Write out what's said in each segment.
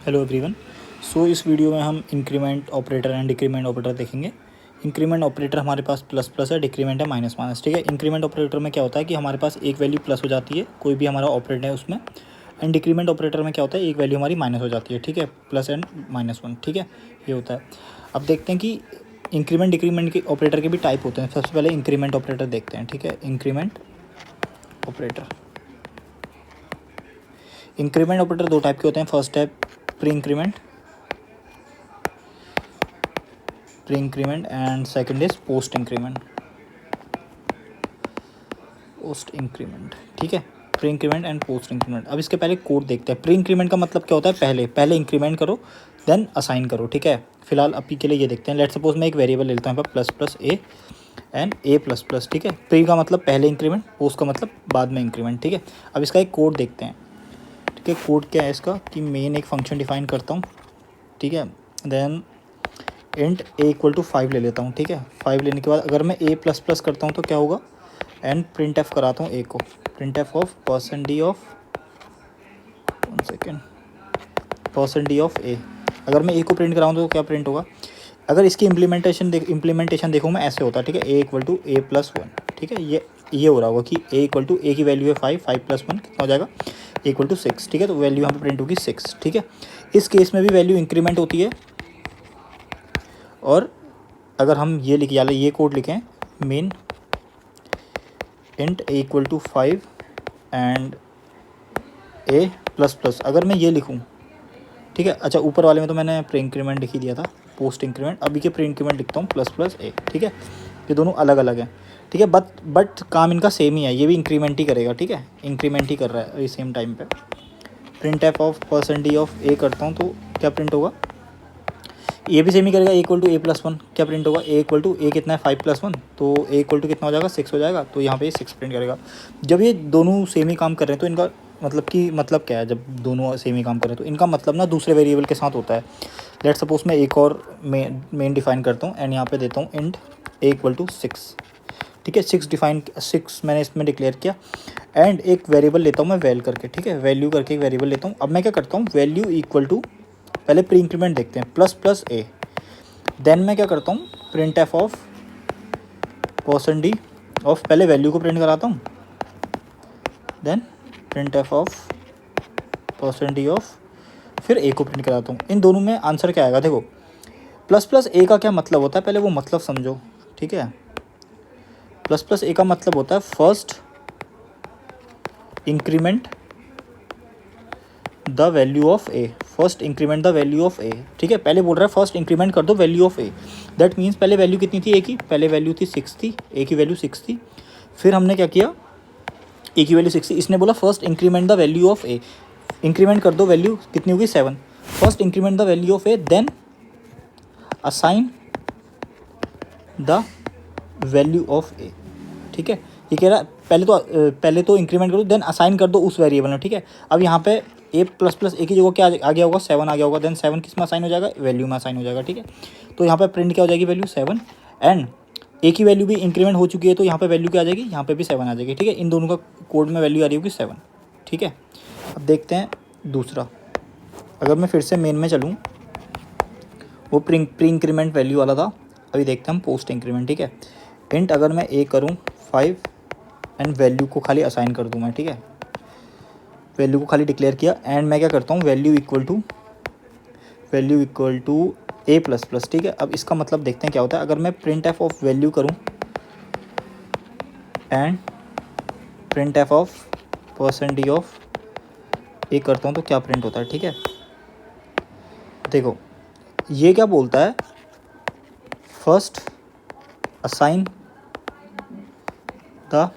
Hello everyone. इस video में हम increment operator and decrement operator देखेंगे। इंक्रीमेंट ऑपरेटर हमारे पास प्लस प्लस है, डिक्रीमेंट है माइनस माइनस। ठीक है, इंक्रीमेंट ऑपरेटर में क्या होता है कि हमारे पास एक वैल्यू प्लस हो जाती है, कोई भी हमारा ऑपरेटर है उसमें। एंड डिक्रीमेंट ऑपरेटर में क्या होता है, एक वैल्यू हमारी माइनस हो जाती है। ठीक है, प्लस एंड माइनस वन। ठीक है, ये होता है। अब देखते हैं कि इंक्रीमेंट डिक्रीमेंट के ऑपरेटर के भी टाइप होते हैं। सबसे पहले इंक्रीमेंट ऑपरेटर देखते हैं। ठीक है, इंक्रीमेंट ऑपरेटर दो टाइप के होते हैं। First type pre increment and second is post increment. ठीक है, pre increment and post increment. अब इसके पहले कोड देखते हैं। प्री इंक्रीमेंट का मतलब क्या होता है, पहले इंक्रीमेंट करो देन असाइन करो। ठीक है, फिलहाल अभी के लिए ये देखते हैं। लेट सपोज मैं एक वेरिएबल ले लेता हूँ plus plus A and a plus plus. ठीक है, प्री का मतलब पहले इंक्रीमेंट, पोस्ट का मतलब बाद में इंक्रीमेंट। ठीक है, अब इसका एक कोड देखते हैं। ठीक है, कोड क्या है इसका कि मेन एक फंक्शन डिफाइन करता हूँ। ठीक है, then int a equal to 5 ले लेता हूँ। ठीक है, 5 लेने के बाद अगर मैं ए प्लस प्लस करता हूँ तो क्या होगा, एंड प्रिंट एफ कराता हूँ ए को। Print F of percent d of a. अगर मैं ए को प्रिंट कराऊँ तो क्या प्रिंट होगा। अगर इसकी इम्प्लीमेंटेशन देखूँ मैं, ऐसे होता है। ठीक है, a equal to a plus one. ठीक है, ये हो रहा होगा कि ए इक्वल टू ए की वैल्यू है 5, 5 प्लस वन कितना हो जाएगा, ए इक्वल टू 6। ठीक है, तो वैल्यू यहाँ पे प्रिंट होगी 6। ठीक है, इस केस में भी वैल्यू इंक्रीमेंट होती है। और अगर हम ये लिखे या ये कोड लिखें, main int a equal to 5 and a plus plus, अगर मैं ये लिखूं। ठीक है, अच्छा ऊपर वाले में तो मैंने प्री इंक्रीमेंट लिख ही दिया था, पोस्ट इंक्रीमेंट। अभी के प्री इंक्रीमेंट लिखता हूँ प्लस प्लस ए। ठीक है, ये दोनों अलग अलग हैं। ठीक है, बट काम इनका सेम ही है। ये भी इंक्रीमेंट ही करेगा। ठीक है, इंक्रीमेंट ही कर रहा है सेम टाइम पे। Print F of percent d of a करता हूँ तो क्या प्रिंट होगा, ये भी सेम ही करेगा। A equal to a plus one, क्या प्रिंट होगा, ए इक्वल टू ए कितना है 5 प्लस वन, तो ए इक्वल टू कितना हो जाएगा 6 हो जाएगा। तो यहाँ पे 6 प्रिंट करेगा। जब ये दोनों सेम ही काम कर रहे हैं तो इनका मतलब क्या है, जब दोनों सेम ही काम कर रहे हैं तो इनका मतलब ना दूसरे वेरिएबल के साथ होता है। लेट सपोज मैं एक और मेन डिफाइन करता हूँ एंड यहाँ पे देता हूँ इंट ए इक्वल टू 6। ठीक है, 6 मैंने इसमें डिक्लेयर किया एंड एक वेरिएबल लेता हूँ मैं वैल करके। ठीक है, वैल्यू करके एक वेरिएबल लेता हूँ। अब मैं क्या करता हूँ, वैल्यू इक्वल टू, पहले प्री इंक्रीमेंट देखते हैं, प्लस प्लस ए। देन मैं क्या करता हूँ, print F of percent d of, पहले वैल्यू को प्रिंट कराता हूँ, then print F of percent d of, फिर ए को प्रिंट कराता हूँ। इन दोनों में आंसर क्या आएगा, देखो प्लस प्लस ए का क्या मतलब होता है, पहले वो मतलब समझो। ठीक है, प्लस प्लस ए का मतलब होता है first increment the value of a. First increment the value of a. ठीक है, पहले बोल रहा है फर्स्ट इंक्रीमेंट कर दो value of A. That means पहले वैल्यू कितनी थी ए की, पहले वैल्यू थी 6 थी, ए की वैल्यू 6 थी। फिर हमने क्या किया, ए की वैल्यू 6 थी, इसने बोला first increment the value of a. Increment कर दो, वैल्यू कितनी होगी 7। First increment the value of a then assign the value of a. ठीक है, ये कह रहा है पहले तो इंक्रीमेंट करो देन असाइन कर दो उस वेरिएबल में। ठीक है, अब यहाँ पे ए प्लस प्लस ए की जगह क्या आ गया होगा, 7 आ गया होगा। देन 7 किस में असाइन हो जाएगा, वैल्यू में असाइन हो जाएगा। ठीक है, तो यहाँ पे प्रिंट क्या हो जाएगी, वैल्यू 7 एंड ए की वैल्यू भी इंक्रीमेंट हो चुकी है तो यहाँ पे वैल्यू क्या आ जाएगी, यहाँ पे भी 7 आ जाएगी। ठीक है, इन दोनों का कोड में वैल्यू आ रही होगी 7। ठीक है, अब देखते हैं दूसरा। अगर मैं फिर से मेन में चलूँ, वो प्री इंक्रीमेंट वैल्यू वाला था, अभी देखते हैं हम पोस्ट इंक्रीमेंट। ठीक है, इंट अगर मैं ए करूँ 5 एंड वैल्यू को खाली असाइन कर दूँ मैं। ठीक है, वैल्यू को खाली डिक्लेयर किया एंड मैं क्या करता हूँ, value equal to a plus plus. ठीक है, अब इसका मतलब देखते हैं क्या होता है। अगर मैं प्रिंट एफ ऑफ वैल्यू करूँ and print F of percent d of a करता हूँ तो क्या प्रिंट होता है। ठीक है, देखो ये क्या बोलता है, first assign the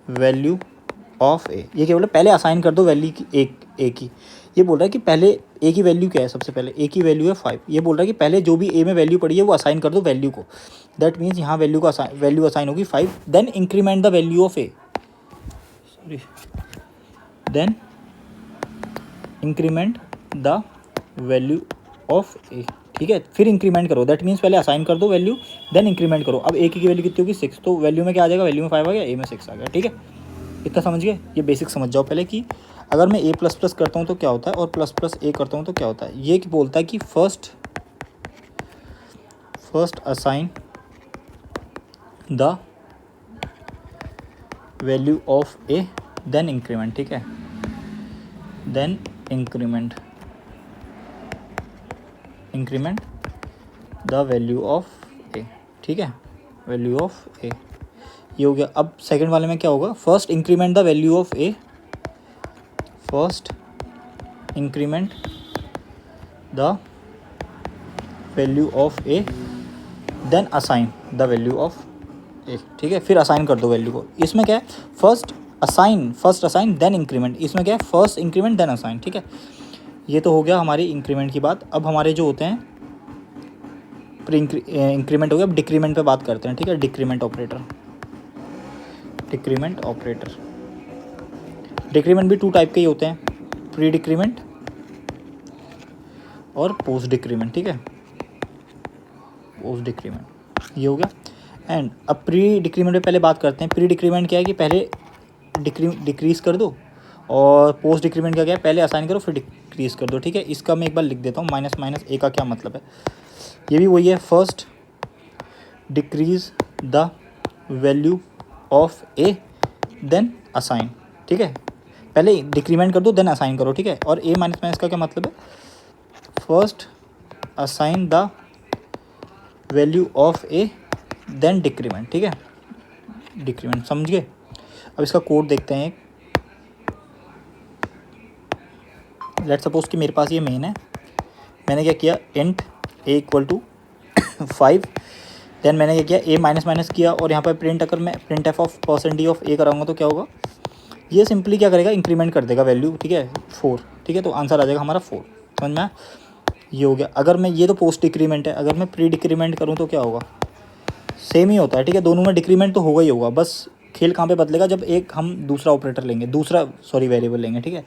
value of a. ये क्या बोला, पहले असाइन कर दो वैल्यू की ए की। ये बोल रहा है कि पहले ए की वैल्यू क्या है, सबसे पहले ए की वैल्यू है 5। ये बोल रहा है कि पहले जो भी ए में वैल्यू पड़ी है वो असाइन कर दो वैल्यू को। दैट मीन्स यहाँ वैल्यू असाइन होगी 5। Then increment the value of a, then increment the value of a. ठीक है, फिर इंक्रीमेंट करो। दैट मीन्स पहले असाइन कर दो वैल्यू, देन इंक्रीमेंट करो। अब ए की वैल्यू कितनी होगी 6, तो वैल्यू में क्या आ जाएगा, वैल्यू में 5 आ गया, ए में 6 आ गया। ठीक है, इतना समझ गए, ये बेसिक समझ जाओ पहले कि अगर मैं ए प्लस प्लस करता हूँ तो क्या होता है और प्लस प्लस ए करता हूँ तो क्या होता है, ये बोलता है कि first assign the value of a then increment, ठीक है, then increment the value of a, ठीक है, वैल्यू ऑफ ए, ये हो गया। अब सेकंड वाले में क्या होगा, first increment the value of a, first increment the value of a then assign the value of a, ठीक है, फिर असाइन कर दो वैल्यू को। इसमें क्या है, फर्स्ट असाइन देन इंक्रीमेंट, इसमें क्या है फर्स्ट इंक्रीमेंट देन असाइन, ठीक है। ये तो हो गया हमारी इंक्रीमेंट की बात। अब हमारे जो होते हैं प्री इंक्रीमेंट हो गया, अब डिक्रीमेंट पे बात करते हैं, ठीक है। डिक्रीमेंट ऑपरेटर डिक्रीमेंट भी टू टाइप के ही होते हैं, प्री डिक्रीमेंट और पोस्ट डिक्रीमेंट, ठीक है, पोस्ट डिक्रीमेंट ये हो गया। एंड अब प्री डिक्रीमेंट पे पहले बात करते हैं। प्री डिक्रीमेंट क्या है कि पहले डिक्रीज़ कर दो, और पोस्ट डिक्रीमेंट का क्या है, पहले असाइन करो फिर डिक्रीज़ कर दो, ठीक है। इसका मैं एक बार लिख देता हूँ, माइनस माइनस ए का क्या मतलब है, ये भी वही है, first decrease the value of a then assign, ठीक है, पहले डिक्रीमेंट कर दो देन असाइन करो, ठीक है। और ए माइनस माइनस का क्या मतलब है, first assign the value of a then decrement, ठीक है, डिक्रीमेंट, समझ गए। अब इसका कोड देखते हैं। लेट्स सपोज कि मेरे पास ये मेन है, मैंने क्या किया, int a equal to 5, then मैंने क्या किया, ए माइनस माइनस किया, और यहाँ पर प्रिंट, अगर मैं प्रिंट एफ ऑफ % ऑफ ए कराऊंगा तो क्या होगा, ये सिंपली क्या करेगा, इंक्रीमेंट कर देगा वैल्यू, ठीक है, 4, ठीक है, तो आंसर आ जाएगा हमारा 4, समझ में, ये हो गया। अगर मैं, ये तो पोस्ट डिक्रीमेंट है, अगर मैं प्री डिक्रीमेंट करूँ तो क्या होगा, सेम ही होता है, ठीक है, दोनों में डिक्रीमेंट तो होगा ही होगा, बस खेल कहाँ पे बदलेगा, जब एक हम दूसरा ऑपरेटर लेंगे, वेरिएबल लेंगे, ठीक है।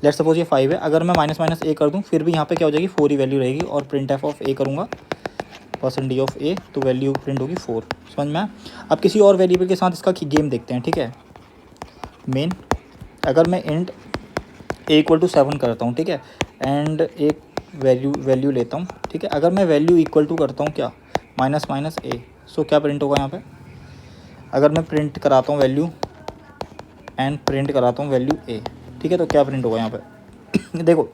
लेट्स सपोज ये 5 है, अगर मैं माइनस माइनस ए कर दूँ फिर भी यहाँ पे क्या हो जाएगी, 4 ही वैल्यू रहेगी, और प्रिंट एफ ऑफ ए करूँगा % ऑफ ए, तो वैल्यू प्रिंट होगी 4, समझ में। अब किसी और वेरिएबल के साथ इसका गेम देखते हैं, ठीक है। मेन, अगर मैं इंट ए इक्वल टू 7 करता हूँ, ठीक है, एंड एक वैल्यू लेता हूँ, ठीक है, अगर मैं वैल्यू इक्वल टू करता हूँ क्या, माइनस माइनस ए, सो क्या प्रिंट होगा यहाँ पे, अगर मैं प्रिंट कराता हूँ वैल्यू एंड प्रिंट कराता हूँ वैल्यू ए, ठीक है, तो क्या प्रिंट होगा यहाँ पे देखो,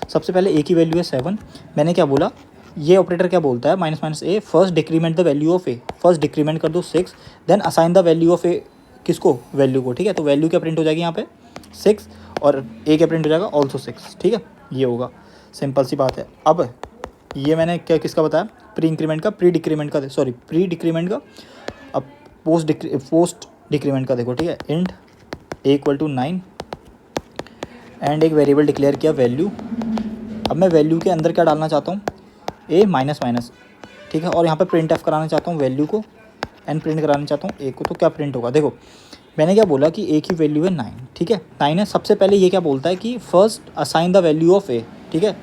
सबसे पहले ए की वैल्यू है 7, मैंने क्या बोला, ये ऑपरेटर क्या बोलता है, minus minus a, first decrement the value of a, first decrement कर दो 6, then assign the value of a, किसको, वैल्यू को, ठीक है, तो वैल्यू क्या प्रिंट हो जाएगी यहाँ पे 6, और ए क्या प्रिंट हो जाएगा ऑल्सो 6, ठीक है, ये होगा, सिंपल सी बात है। अब ये मैंने क्या किसका बताया, प्री डिक्रीमेंट का। अब पोस्ट डिक्रीमेंट का देखो, ठीक है, int a equal to 9 and एक वेरिएबल डिक्लेयर किया वैल्यू। अब मैं वैल्यू के अंदर क्या डालना चाहता हूँ, ए माइनस माइनस, ठीक है, और यहाँ पे प्रिंट एफ कराना चाहता हूँ वैल्यू को, एंड प्रिंट कराना चाहता हूँ ए को, तो क्या प्रिंट होगा, देखो मैंने क्या बोला कि ए की वैल्यू है 9, ठीक है, 9 है। सबसे पहले ये क्या बोलता है कि first assign the value of a, ठीक है,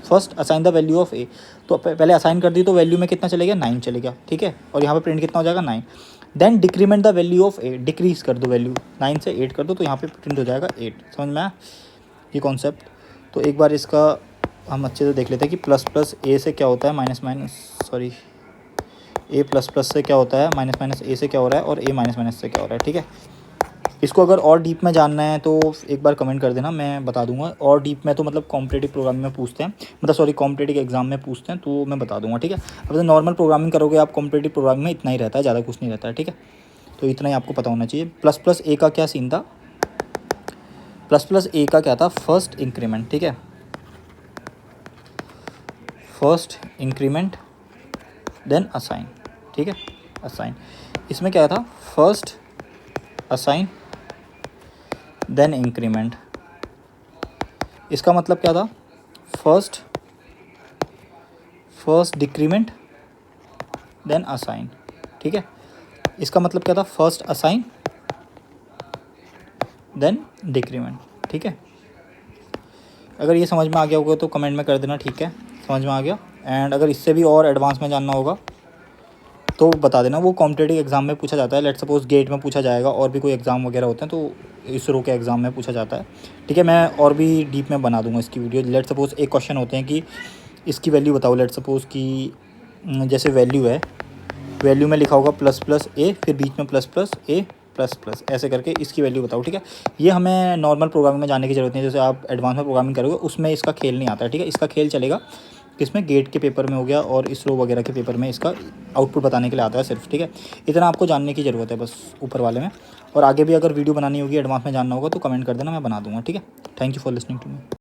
first assign the value of a, तो पहले असाइन कर दी तो वैल्यू में कितना चलेगा, 9 चलेगा, ठीक है, और यहाँ पे प्रिंट कितना हो जाएगा 9, then decrement the value of a, decrease कर दो वैल्यू, 9 से 8 कर दो, तो यहाँ पे प्रिंट हो जाएगा 8, समझ में आया ये कॉन्सेप्ट। तो एक बार इसका हम अच्छे से देख लेते हैं कि प्लस प्लस ए से क्या होता है, ए प्लस प्लस से क्या होता है, माइनस माइनस ए से क्या हो रहा है, और ए माइनस माइनस से क्या हो रहा है, ठीक है। इसको अगर और डीप में जानना है तो एक बार कमेंट कर देना, मैं बता दूंगा। और डीप में तो मतलब कॉम्पिटिटिव प्रोग्रामिंग में पूछते हैं, कॉम्पिटिटिव एग्जाम में पूछते हैं, तो मैं बता दूंगा, ठीक है। अब नॉर्मल प्रोग्रामिंग करोगे आप, कॉम्पिटिटिव प्रोग्रामिंग में इतना ही रहता है, ज़्यादा कुछ नहीं रहता है, ठीक है। तो इतना ही आपको पता होना चाहिए। प्लस प्लस ए का क्या सीन था, प्लस प्लस ए का क्या था, फर्स्ट इंक्रीमेंट, ठीक है, फर्स्ट इंक्रीमेंट देन असाइन, ठीक है, असाइन। इसमें क्या था, फर्स्ट असाइन देन इंक्रीमेंट, इसका मतलब क्या था, फर्स्ट डिक्रीमेंट देन असाइन, ठीक है। इसका मतलब क्या था, फर्स्ट असाइन देन डिक्रीमेंट, ठीक है। अगर ये समझ में आ गया होगा तो कमेंट में कर देना, ठीक है, समझ में आ गया। एंड अगर इससे भी और एडवांस में जानना होगा तो बता देना, वो कॉम्पिटेटिव एग्जाम में पूछा जाता है। लेट सपोज गेट में पूछा जाएगा, और भी कोई एग्ज़ाम वगैरह होते हैं तो इसरो के एग्ज़ाम में पूछा जाता है। ठीक है, मैं और भी डीप में बना दूंगा इसकी वीडियो। लेट सपोज एक क्वेश्चन होते हैं कि इसकी वैल्यू बताओ। लेट सपोज कि जैसे वैल्यू है, वैल्यू में लिखा होगा प्लस प्लस ए, फिर बीच में प्लस प्लस ए प्लस प्लस, ऐसे करके इसकी वैल्यू बताओ। ठीक है, ये हमें नॉर्मल प्रोग्रामिंग में जाने की ज़रूरत नहीं है। जैसे आप एडवांस में प्रोग्रामिंग करोगे उसमें इसका खेल नहीं आता है। ठीक है, इसका खेल चलेगा किसमें, गेट के पेपर में हो गया, और इसरो वगैरह के पेपर में इसका आउटपुट बताने के लिए आता है सिर्फ। ठीक है, इतना आपको जानने की ज़रूरत है बस ऊपर वाले में। और आगे भी अगर वीडियो बनानी होगी, एडवांस में जानना होगा तो कमेंट कर देना, मैं बना दूँगा। ठीक है, thank you for listening to me.